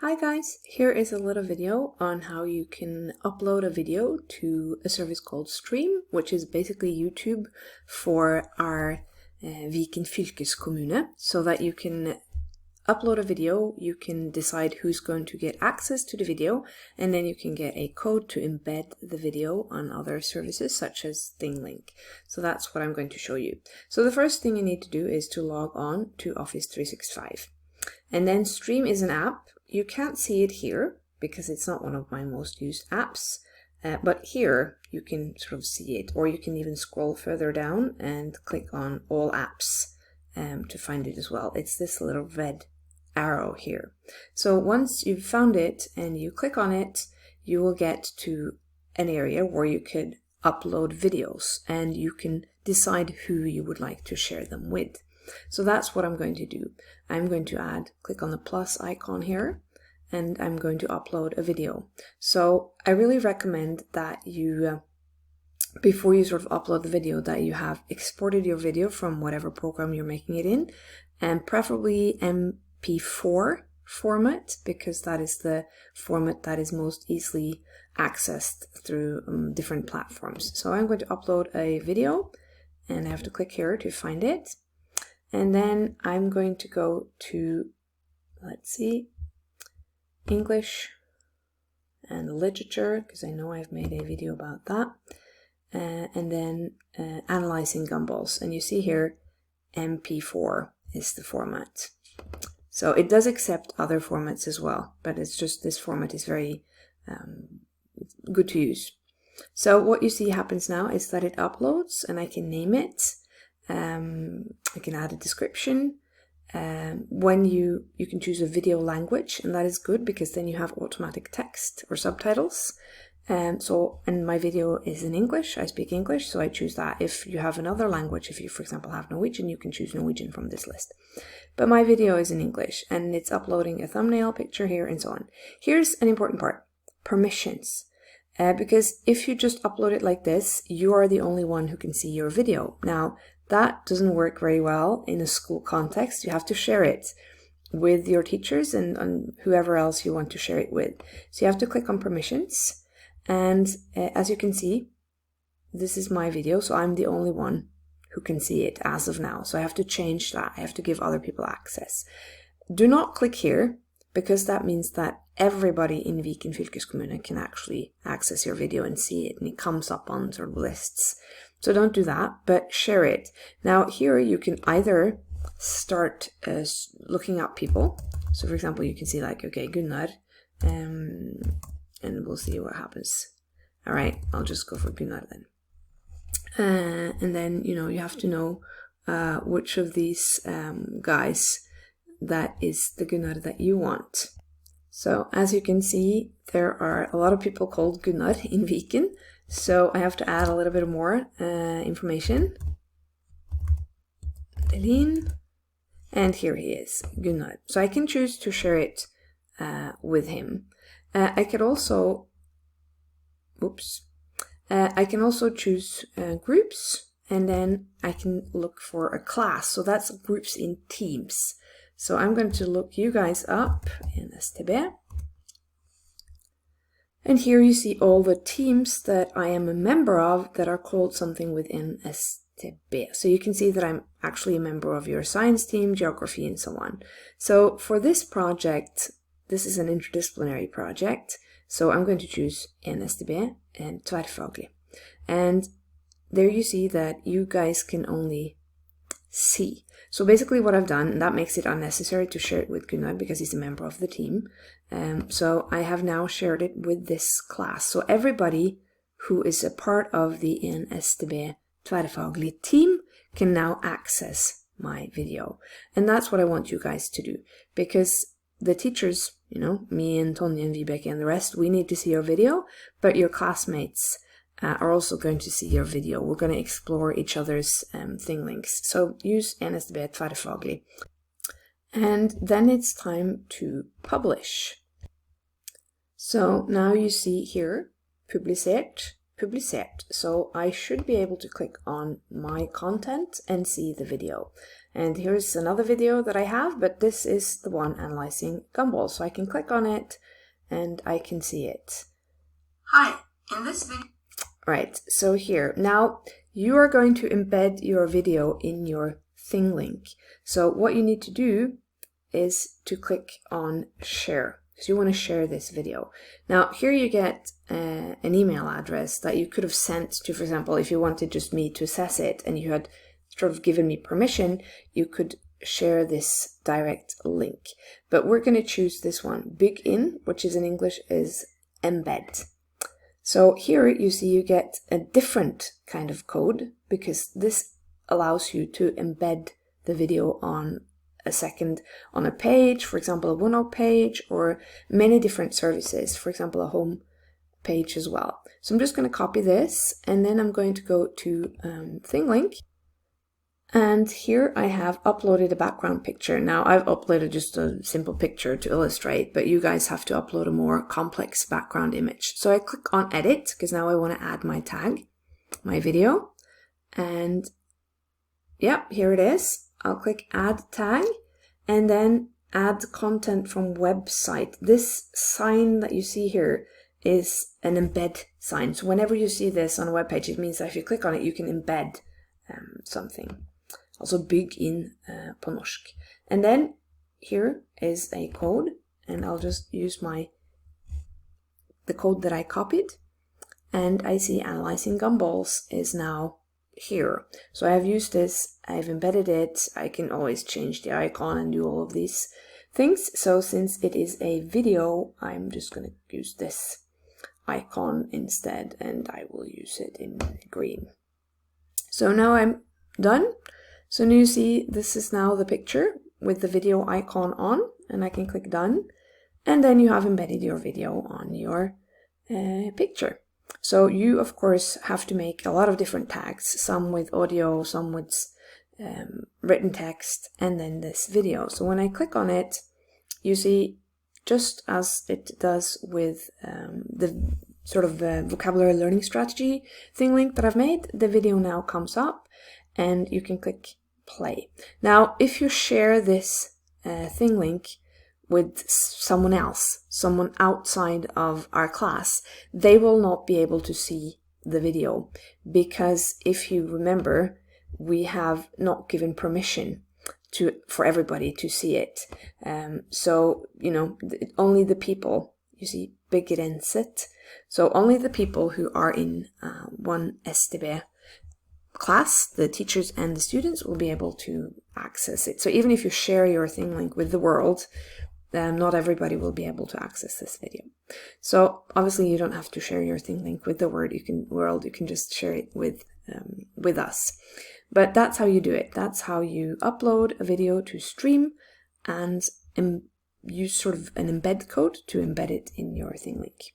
Hi guys, here is a little video on how you can upload a video to a service called Stream, which is basically YouTube for our Viken fylkeskommune, so that you can upload a video, you can decide who's going to get access to the video, and then you can get a code to embed the video on other services such as ThingLink. So that's what I'm going to show you. So the first thing you need to do is to log on to Office 365. And then Stream is an app. You can't see it here because it's not one of my most used apps, but here you can sort of see it, or you can even scroll further down and click on all apps to find it as well. It's this little red arrow here. So once you've found it and you click on it, you will get to an area where you could upload videos and you can decide who you would like to share them with. So that's what I'm going to do. I'm going to click on the plus icon here, and I'm going to upload a video. So I really recommend that you, before you sort of upload the video, that you have exported your video from whatever program you're making it in, and preferably MP4 format, because that is the format that is most easily accessed through different platforms. So I'm going to upload a video, and I have to click here to find it. And then I'm going to go to, let's see, English and literature, because I know I've made a video about that. And then analyzing gumballs. And you see here, MP4 is the format. So it does accept other formats as well, but it's just this format is very good to use. So what you see happens now is that it uploads, and I can name it. I can add a description. When you can choose a video language, and that is good because then you have automatic text or subtitles. And my video is in English. I speak English, so I choose that. If you have another language, if you, for example, have Norwegian, you can choose Norwegian from this list. But my video is in English, and it's uploading a thumbnail, picture here, and so on. Here's an important part: permissions. Because if you just upload it like this, you are the only one who can see your video. Now, that doesn't work very well in a school context. You have to share it with your teachers and whoever else you want to share it with. So you have to click on permissions. And as you can see, this is my video, so I'm the only one who can see it as of now. So I have to change that. I have to give other people access. Do not click here, because that means that everybody in Viken fylkeskommune can actually access your video and see it, and it comes up on sort of lists. So don't do that, but share it. Now here you can either start looking up people. So for example, you can see like, okay, Gunnar, and we'll see what happens. All right, I'll just go for Gunnar then. And then, you have to know which of these guys that is the Gunnar that you want. So as you can see, there are a lot of people called Gunnar in Viken. So I have to add a little bit more information. Delin. And here he is, Gunnar. So I can choose to share it with him. I could also, I can also choose groups, and then I can look for a class. So that's groups in teams. So I'm going to look you guys up in STB. And here you see all the teams that I am a member of that are called something within STB. So you can see that I'm actually a member of your science team, geography, and so on. So for this project, this is an interdisciplinary project. So I'm going to choose STB and Tverrfaglig. And there you see that you guys can only see. So basically what I've done, and that makes it unnecessary to share it with Gunnar because he's a member of the team. So I have now shared it with this class. So everybody who is a part of the STB Tverrfaglig team can now access my video. And that's what I want you guys to do, because the teachers, me and Tonje and Vibeke and the rest, we need to see your video, but your classmates are also going to see your video. We're going to explore each other's thing links. So use STB Tverrfaglig. And then it's time to publish. So now you see here, publisert. So I should be able to click on my content and see the video. And here's another video that I have, but this is the one analyzing gumballs. So I can click on it and I can see it. Hi, in this video. Right, so here, now you are going to embed your video in your ThingLink. So what you need to do is to click on share, because you want to share this video. Now here you get an email address that you could have sent to, for example, if you wanted just me to assess it and you had sort of given me permission, you could share this direct link. But we're going to choose this one, begin, which is in English is embed. So here you see you get a different kind of code, because this allows you to embed the video on a page, for example, a OneNote page, or many different services, for example, a home page as well. So I'm just going to copy this, and then I'm going to go to ThingLink. And here I have uploaded a background picture. Now I've uploaded just a simple picture to illustrate, but you guys have to upload a more complex background image. So I click on edit, because now I want to add my tag, my video. And yep, here it is. I'll click add tag and then add content from website. This sign that you see here is an embed sign. So whenever you see this on a web page, it means that if you click on it, you can embed something. Also bygg in på norsk. And then here is a code, and I'll just use the code that I copied, and I see analyzing gumballs is now here. So I have used this, I've embedded it, I can always change the icon and do all of these things. So since it is a video, I'm just going to use this icon instead, and I will use it in green. So now I'm done. So now you see this is now the picture with the video icon on, and I can click done, and then you have embedded your video on your picture. So you of course have to make a lot of different tags, some with audio, some with written text, and then this video. So when I click on it, you see, just as it does with the sort of vocabulary learning strategy ThingLink that I've made, the video now comes up and you can click play. Now, if you share this ThingLink with someone else, someone outside of our class, they will not be able to see the video, because if you remember, we have not given permission for everybody to see it. So, you know, only the people, you see, begrenset. So only the people who are in one STB class, the teachers and the students, will be able to access it. So even if you share your ThingLink with the world, not everybody will be able to access this video. So obviously you don't have to share your ThingLink with the world. You can just share it with us. But that's how you do it. That's how you upload a video to Stream and use sort of an embed code to embed it in your ThingLink.